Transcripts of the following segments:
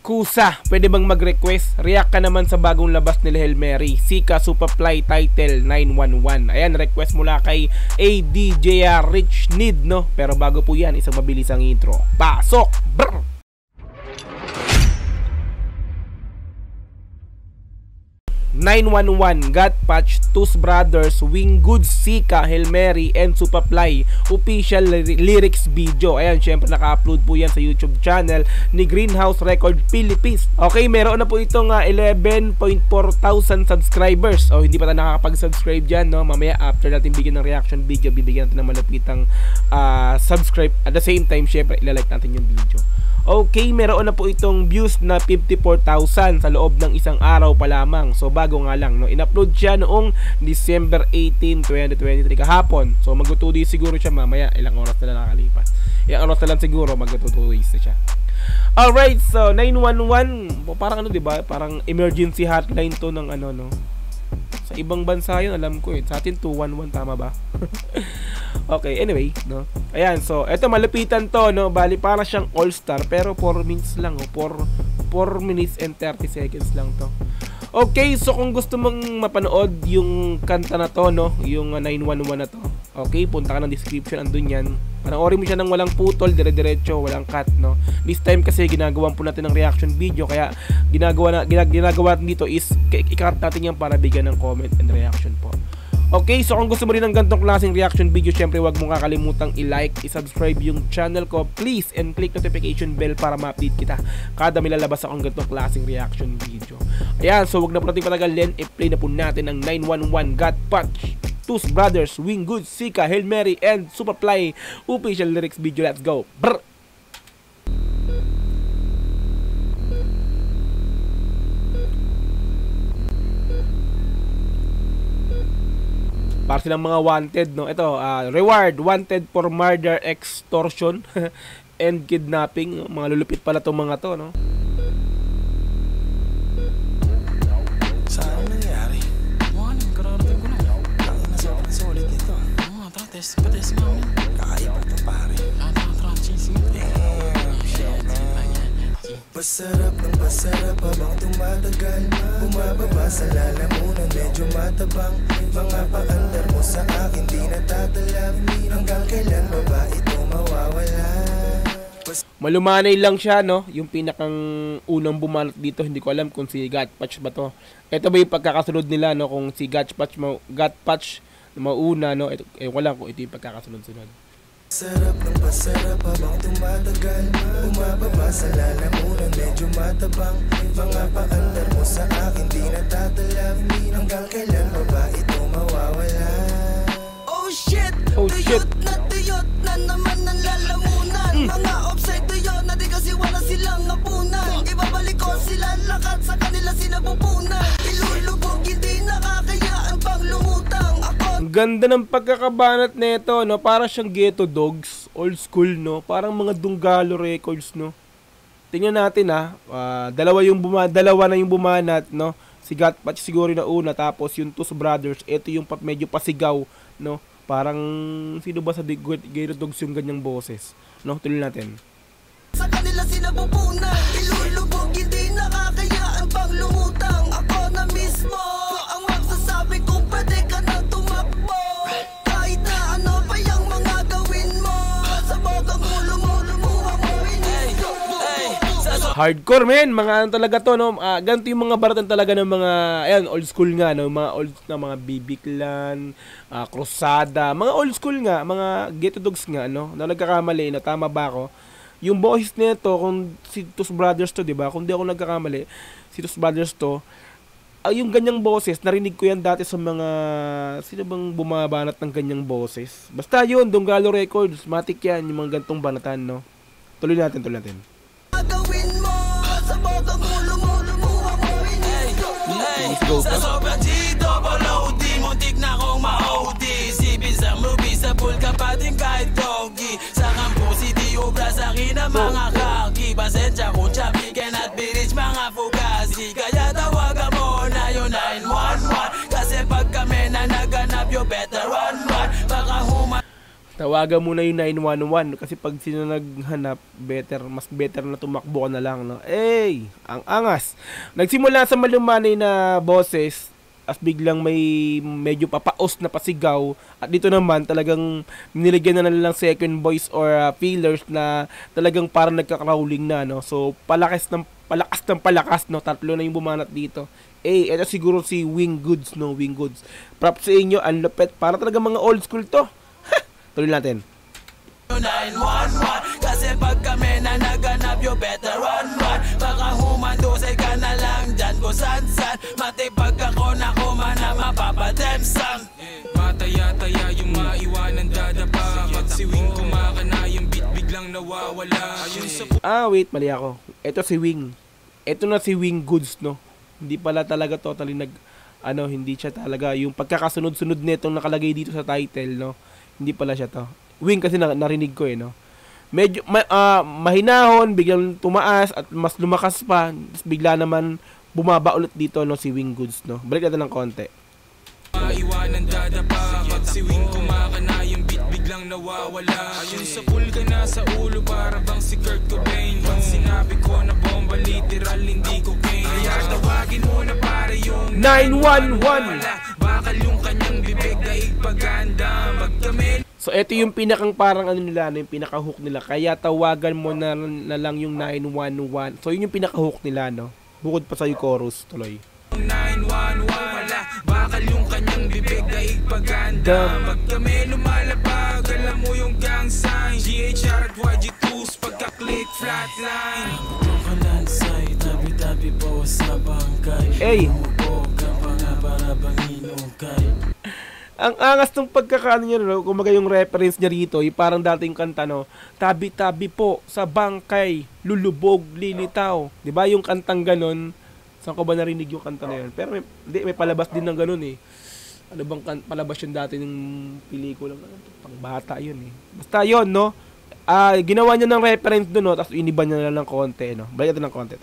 Kusa, pwede bang mag-request? React ka naman sa bagong labas nila Hail Mary, Sika Superfly Title 911. Ayan, request mula kay ADJR Rich Need, no? Pero bago po yan, isang mabilisang intro. Pasok! Brr! "911, Got Patch, Tus Brothers, Wing Goods, Sika, Hail Mary, and Superfly official lyrics video." Ayan, syempre naka-upload po yan sa YouTube channel ni Greenhouse Record Philippines. Okay, meron na po itong 11.4,000 subscribers. Hindi pa tayo nakakapag-subscribe dyan, no? Mamaya after natin bigyan ng reaction video, bibigyan natin ng malapitang subscribe. At the same time, syempre ilalike natin yung video. Okay, meron na po itong views na 54,000 sa loob ng isang araw pa lamang. So bago nga lang, no? In-upload siya noong December 18, 2023 kahapon. So mag 2 days siguro siya mamaya, ilang oras na lang nakalipas. Ilang oras na lang siguro mag 2 days na siya. Alright, so 911, parang ano, 'di ba? Parang emergency hotline to ng ano, no? Sa ibang bansa yun, alam ko eh. Sa atin 211, tama ba? Okay, anyway, no. Ayan, so eto malapitan to, no. Bali para siyang all-star pero 4 minutes lang, 4 minutes and 30 seconds lang to. Okay, so kung gusto mong mapanood yung kanta na to, no, yung 911 na to, okay, punta ka ng description, andun yan. Panoorin mo siya ng walang putol, dire-diretso, walang cut, no. This time kasi ginagawan po natin ng reaction video, kaya ginagawa natin dito is i-cut natin yan para bigyan ng comment and reaction po. Okay, so kung gusto mo rin ng ganitong klaseng reaction video, syempre wag mong kakalimutang i-like, i-subscribe yung channel ko, please, and click notification bell para ma-update kita kada may lalabas akong ganitong klaseng reaction video. Ayan, so wag na po natin patagalin, i-play na po natin ang 911 Got Patch, Tus Brothers, Wing Goods, Sika, Hail Mary, and Superfly official lyrics video. Let's go! Brr! Para silang mga wanted, no? Ito, reward, wanted for murder, extortion, and kidnapping. Mga lulupit pala itong mga to, no? Saan nangyari? Kararating ko na. Ang sobrang solid nito. Tara, test mo namin. Kakaiba ito, pare. Tara, chasing ito. Pasarap ng pasarap habang tumatagal, bumababa sa lalamunan, medyo matabang. Mga paandar mo sa akin di natatalab, hanggang kailan ba ba ito mawawala? Malumanay lang siya, no? Yung pinakang unang bumanat dito, hindi ko alam kung si Got Patch ba to. Ito ba yung pagkakasunod nila, no? Kung si Got Patch mauna, no? Ito, wala kung ito yung pagkakasunod-sunod. Sarap ng pasarap habang tumatagal, bumababa sa lalamunan, medyo matabang. Mga paandar mo sa akin di natatalab, hanggang kailan ba ba ito mawawala? Oh shit! Tuyot na naman ang lalamunan. Mga offside tuyot na di kasi wala silang apunan. Ibabalik ko sila lakat sa kanila sinapupunan. Ilulubog hindi nakakayaan pang lumutang. Ang ganda ng pagkakabanat nito, no? Para siyang Ghetto Dogs, old school, no? Parang mga Dunggalo Records, no? Tingnan natin, dalawa na yung bumanat, no? Si Got Patch siguro na una, tapos yung Tus Brothers, ito yung medyo pasigaw, no? Parang sino ba sa Ghetto Dogs yung ganyang boses, no? Tuloy natin. Sa kanila sinapupunan, ilulubog hindi nakakayaan pang lumutang. Ako na mismo ang magsasabi kung pwede ka nang tumakbo. Kahit na ano pa yung mga gawin mo, sa bogang ulo mo lumuha mo inisto. Hardcore, men, mga ano talaga to, no? Ganito yung mga baratan talaga ng mga, ayan, old school nga, no? Mga old na mga BB Clan, Crusada, mga old school nga, mga Ghetto Dogs nga, no? Na nagkakamali, no? Tama ba ako? Yung boses nito, kung si Tus Brothers to, 'di ba? Kung di ako nagkakamali, si Tus Brothers to, yung ganyang boses, narinig ko yan dati sa mga sino bang bumabanat ng ganyang boses. Basta yun, Dunggalo Records, matik yan, yung mga gantong banatan, no? Tuloy natin. Gawin mo sa bogang ulo mo lumuha mo inisto. Sa sobrang G-double-O-D, muntik na kong ma-OD. Sipin sa movie, sa pool ka pating kahit doggy. Sa campus, hindi obra sa akin ang mga kaki. Pasensya kung chabi, cannot be rich mga fugazi. Kaya tawagan mo na yung 911. Kasi pag kami na naganap, you better run. Baka tawagan mo na yung 911 kasi pag sino naghanap, mas better na tumakbo ka na lang, no? Ang angas. Nagsimula sa malumanay na boses as biglang may medyo papaos na pasigaw, at dito naman talagang nilagyan na lang second voice or feelers na talagang parang nagka-crawling na, no? So palakas ng palakas, no? Tatlo na yung bumanat dito. Ito siguro si Wing Goods, no? Wing Goods. Props sa inyo, ang lupet. Para talaga mga old school to. Tuloy natin. 911 kasi pag kami na naganap, you better run. Baka humandusay ka na lang dyan kung san-san. Matipag ako na kumana, mapapademsam. Mataya-taya yung maiwanan dadapa. Pag si Wing kumakana, yung beat biglang nawawala. Wait, mali ako. Ito si Wing. Ito na si Wing Goods, no? Hindi pala talaga totally hindi siya talaga yung pagkakasunod-sunod nitong nakalagay dito sa title, no? Hindi pala siya to. Wing kasi narinig ko, no? Medyo mahinahon, biglang tumaas at mas lumakas pa, bigla naman bumaba ulit dito, no, si Wing Goods, no? Balik natin ng konti. Maiwanan dadapa, pag si Wing kumakana, yung beat biglang nawawala. Ayun sa pool ka na sa ulo, para bang si Kurt Cobain. Pag sinabi ko na bomba, literal hindi ko pain. Kaya tawagin mo na pare yung 911. Bakal yung kanyang bibig na ipaganda. Pag kami. So ito yung pinakang parang nila, yung pinaka-hook nila. Kaya tawagan mo na lang yung 911. So yun yung pinaka-hook nila, no? Bukod pa sa yung chorus, tuloy. 911, bakal yung kanyang bibig na ipaganda. Pag kami lumalapag, alam mo yung gang sign. GHR at YG2s, pagka-click flatline. Kalansay, tabi-tabi po sa bangkay. Para bang hinukay. Ang angas ng pagkakaano niya, no? Kumaga yung reference niya rito, yung parang dating kanta, no? Tabi-tabi po sa bangkay, lulubog, lilitaw. Diba yung kantang ganon? Saan ko ba narinig yung kanta na yun? Pero may palabas din ng ganun, eh. Ano bang palabas yun dati ng pelikula? Pang bata yun, eh. Basta yun, no? Ginawa niya ng reference doon, no? Tapos iniba niya na lang konti, no? Balik natin ng konti.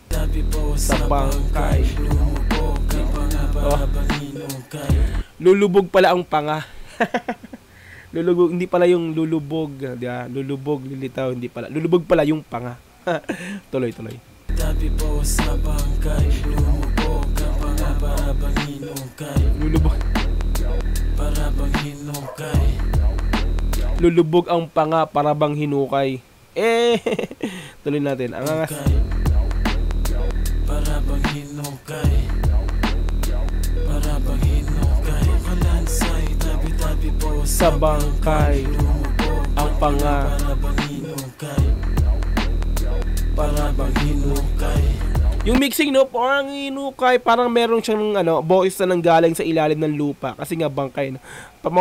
Tabi po sa bangkay, lumubog ka pa nga para bang hinukay. Lulubog pala ang panga. Lulubog, hindi pala yung lulubog. Diba? Lulubog, lilitaw, hindi pala. Lulubog pala yung panga. Tuloy. Tabi po sa bangkay, lumubog ka pa nga para bang hinukay. Lulubog. Para bang hinukay. Lulubog ang panga para bang hinukay. Tuloy natin. Ang angas. Para bang hinukay. Para bang hinukay. Kalansay, tabi-tabi po Sa bangkay, ang panga. Para bang hinukay. Para bang hinukay. Yung mixing, no, parang hinukay, parang meron siyang voice na nanggaling sa ilalim ng lupa kasi nga bangkay, no.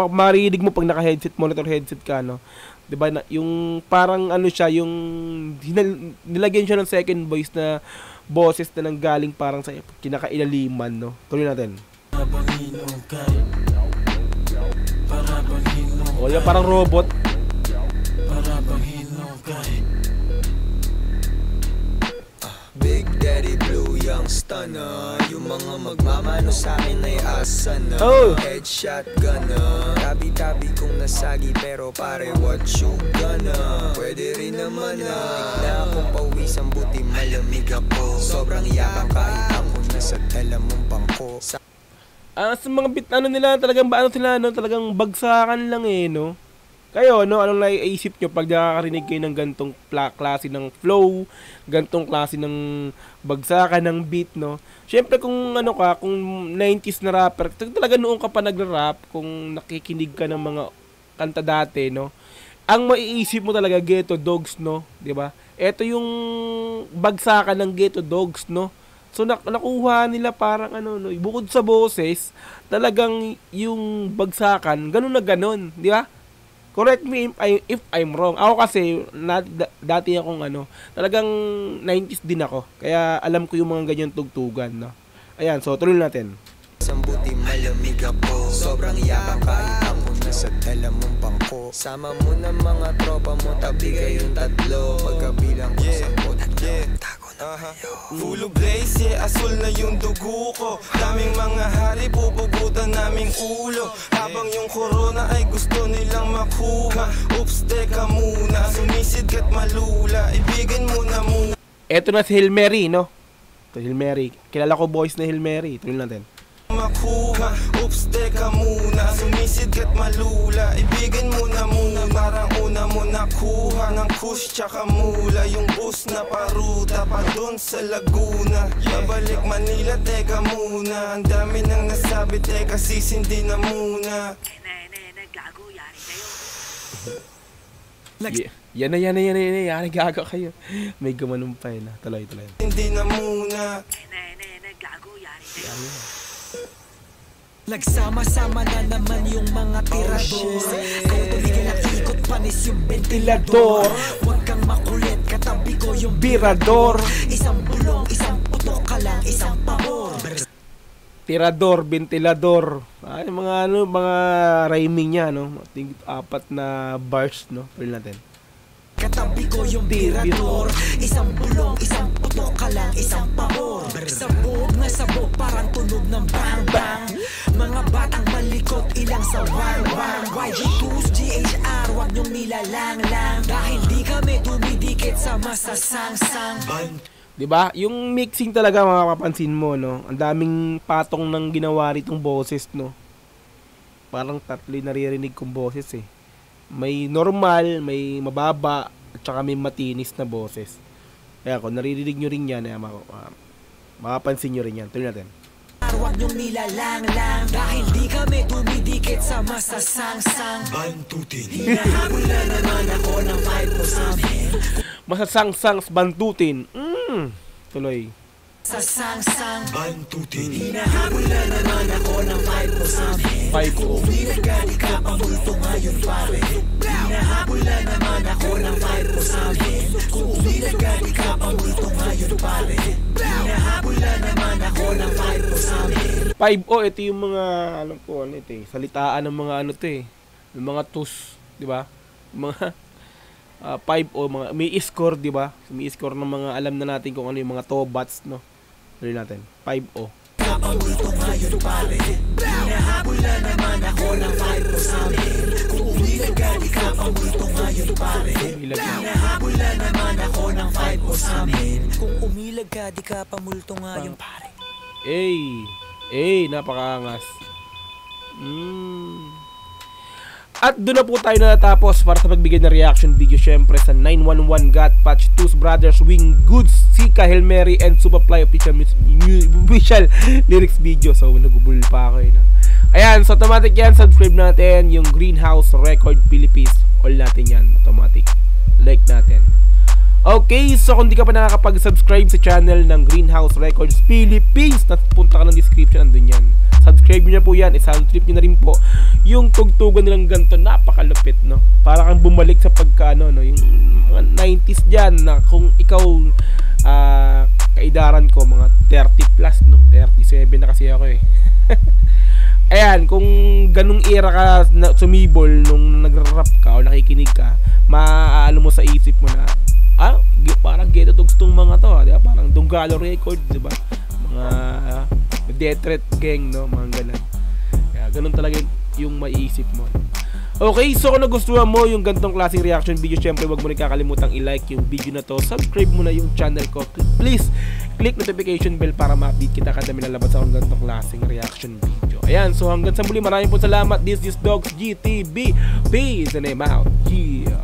Marinig mo pag naka-headset, monitor headset ka, no. 'Di ba, yung parang siya, yung nilagyan siya ng second voice na boses na nanggaling parang sa kinakailaliman, no. Tuloy natin. Para bang hinukay. Para bang hinukay. O, yung parang robot. Para bang hinukay. Big Daddy Blue, young stunner. Yung mga magmamano sa akin ay asa na. Headshot gunner. Tabi-tabi kong nasagi pero pare what you gonna. Pwede rin naman na akong pawisan, buti malamig ako. Sobrang yabang kahit ako nasa dala mong bangko. Sa mga beat nila, talagang talagang bagsakan lang, no. Kayo, no, anong naiisip nyo pag nakakarinig kayo ng gantong klase ng flow, gantong klase ng bagsakan ng beat, no? Siyempre kung kung 90s na rapper, talaga noon ka pa nagra-rap, kung nakikinig ka ng mga kanta dati, no? Ang maiisip mo talaga Ghetto Dogs, no? 'Di ba? Ito yung bagsakan ng Ghetto Dogs, no? So nakuha nila parang bukod sa boses, talagang yung bagsakan, ganun na ganun, 'di ba? Correct me if I'm wrong. Ako kasi, dati akong talagang 90s din ako. Kaya alam ko yung mga ganyan tugtugan, no? Ayan, so tuloy natin. Sambuti malamig ako. Sobrang yabang kahit ako nasa dala mong bangko. Sama mo na mga tropa mo, tabi kayong tatlo. Pagkabilang ko sa tago Full of blaze, yeah, asul na yung dugo ko. Daming mga hari, pupugutan naming ulo. Habang yung corona ay gusto nilang makuha. Oops, teka muna, sumisid ka't malula. Ibigin mo na muna. Eto na si Hail Mary, no? Ito, Hail Mary. Kilala ko boys na Hail Mary. Tuloy natin. Makuha, oops, teka muna, sumisid ka't malula. Ibigin mo na muna, parang una mo nakuha ng kush tsaka mula. Yung bus na paruta pa dun sa Laguna. Babalik Manila, teka muna. Ang dami nang nasabi, teka sisindi na muna. Gago, yari kayo. Yan na, yari gago kayo. May gumanong pa yun. Tuloy. Hindi na muna. Gago, yari kayo. Nagsama-sama na naman yung mga tirador. Kaya tumigil at ikot panis yung ventilador. Huwag kang makulit, katabi ko yung Birador. Isang bulong, isang putok ka lang, isang pabor. Tirador, ventilador. Ay, mga rhyming niya, no? Tingit 4 na bars, no? Tuloy natin. Katabi ko yung birador. Isang bulong, isang putok ka lang, isang pabor. Sabog na sabog, parang tunog ng bang-bang. Mga batang malikot, ilang sa wang-wang. YG2's GHR, wag niyong nilalang-lang. Dahil di kami dumidikit sa masasang-sang. Diba? Yung mixing talaga mapapansin mo, no? Ang daming patong ng ginawa ritong boses, no? Parang tatlo yung naririnig kong boses, eh. May normal, may mababa, at saka may matinis na boses. Kaya kung naririnig nyo rin yan, makapansin nyo rin yan. Tuloy natin. Huwag niyong nilalang-lang. Dahil di kami dumidikit sa masasang-sang. Bantutin. Hinahabol na naman ako ng 5 sa amin. Masasang-sangs bantutin. Tuloy. Sasang-sang. Bantutin. Hinahabol na naman ako ng 5 sa amin. 5 o. Umilag ka pamulto ngayon pare. Hinahabol na naman ako ng 5 sa amin. Kung umilag ka pamulto ngayon pare. Hinahabol na naman ako ng 5 sa amin. 5 o, ito yung mga, alam ko, ano ito eh. Salitaan ng mga ano ito eh. Yung mga tus, di ba? Mga 5 o, mga, may score, di ba? May score ng mga, alam na natin kung ano yung mga tobats, no? Tuloy natin. 5 o. Kapamulto ngayon pare. Hinahabol na naman ako ng 5 sa amin. Kung umilag ka pamulto ngayon pare. Hinahabol na naman ako ng 5 sa amin. Kung umilag ka, di ka pamulto ngayon pare. Napakaangas. At doon na po tayo natapos para sa pagbigay ng reaction video syempre sa 911 Got Patch, Tooth Brothers, Wing Goods, Sika, Hail Mary, and Supaply official lyrics video. So nagubul pa ako yun. Ayan, so automatic yan. Subscribe natin yung Greenhouse Record Philippines. All natin yan, automatic. Like natin. Okay, so kung di ka pa nakakapag-subscribe sa channel ng Greenhouse Records Philippines, punta ka ng description, andun yan. Subscribe nyo na po yan, sound trip nyo na rin po yung tugtugan nilang ganito, napakalupit, no? Para kang bumalik sa pagkaano, no? Yung mga 90s dyan na kung ikaw kaidaran ko, mga 30 plus, no? 37 na kasi ako eh. Ayan, kung ganung era ka sumibol nung nagra-rap ka o nakikinig ka, maaano mo sa isip mo na parang ghetto dogs tong mga to, di ba? Parang Dunggalo Records, di ba? Mga Death Threat Gang, no? Mga ganun. Kaya ganun talaga yung maiisip mo. Okay, so kung nagustuhan mo yung gantong klaseng reaction video, syempre wag mo rin kakalimutang i-like yung video na to. Subscribe mo na yung channel ko. Please, click notification bell para ma-update kita kada may lalabas akong gantong klaseng reaction video. Ayan, so hanggang sa muli, maraming po salamat. This is Dogs GTB. Peace and I'm out. Yeah.